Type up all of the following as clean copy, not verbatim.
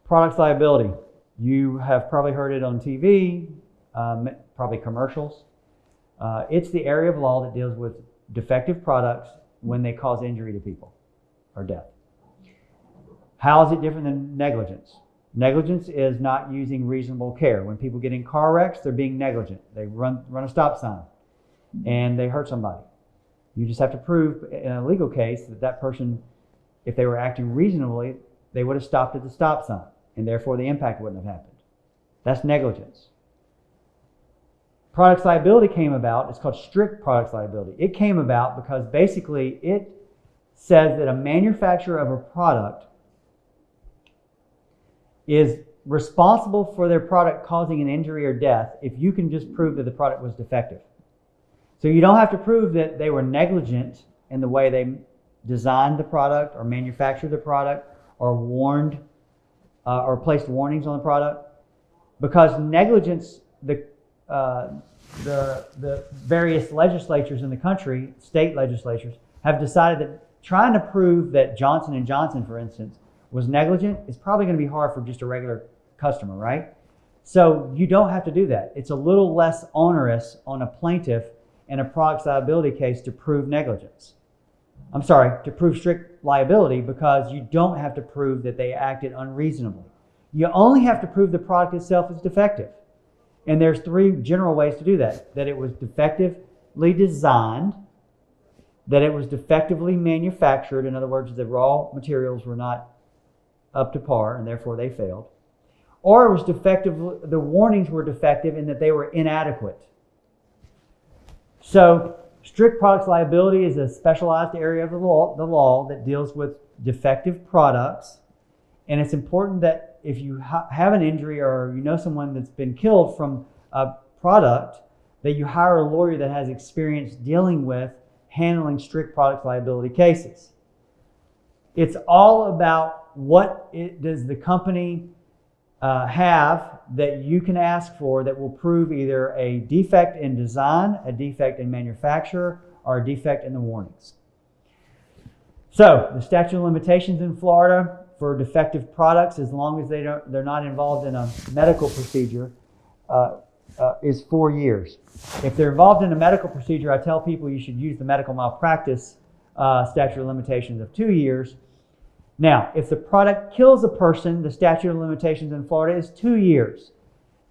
Product liability. You have probably heard it on TV, probably commercials. It's the area of law that deals with defective products when they cause injury to people or death. How is it different than negligence? Negligence is not using reasonable care. When people get in car wrecks, they're being negligent. They run a stop sign and they hurt somebody. You just have to prove in a legal case that that person, if they were acting reasonably, they would have stopped at the stop sign and therefore the impact wouldn't have happened. That's negligence. Product liability came about, it's called strict product liability. It came about because basically it says that a manufacturer of a product is responsible for their product causing an injury or death if you can just prove that the product was defective. So you don't have to prove that they were negligent in the way they designed the product or manufactured the product or warned or placed warnings on the product, because negligence, the various legislatures in the country, state legislatures, have decided that trying to prove that Johnson & Johnson, for instance, was negligent is probably going to be hard for just a regular customer, right? So you don't have to do that. It's a little less onerous on a plaintiff in a product liability case to prove negligence. I'm sorry, to prove strict liability, because you don't have to prove that they acted unreasonably. You only have to prove the product itself is defective. And there's three general ways to do that. That it was defectively designed, that it was defectively manufactured, in other words, the raw materials were not up to par and therefore they failed, or it was defective, the warnings were defective in that they were inadequate. So strict product liability is a specialized area of the law that deals with defective products, and it's important that if you have an injury or you know someone that's been killed from a product, that you hire a lawyer that has experience dealing with handling strict product liability cases. It's all about what does the company have that you can ask for that will prove either a defect in design, a defect in manufacture, or a defect in the warnings. So the statute of limitations in Florida for defective products, as long as they're not involved in a medical procedure, is 4 years. If they're involved in a medical procedure, I tell people you should use the medical malpractice statute of limitations of 2 years. Now, if the product kills a person, the statute of limitations in Florida is 2 years.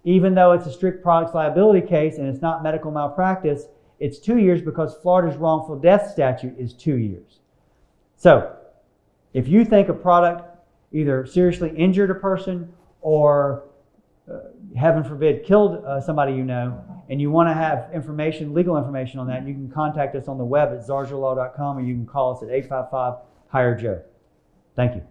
Even though it's a strict product liability case and it's not medical malpractice, it's 2 years because Florida's wrongful death statute is 2 years. So, if you think a product either seriously injured a person or, heaven forbid, killed somebody you know, and you want to have information, legal information on that, you can contact us on the web at zarzaurlaw.com, or you can call us at 855-HIRE-JOE. Thank you.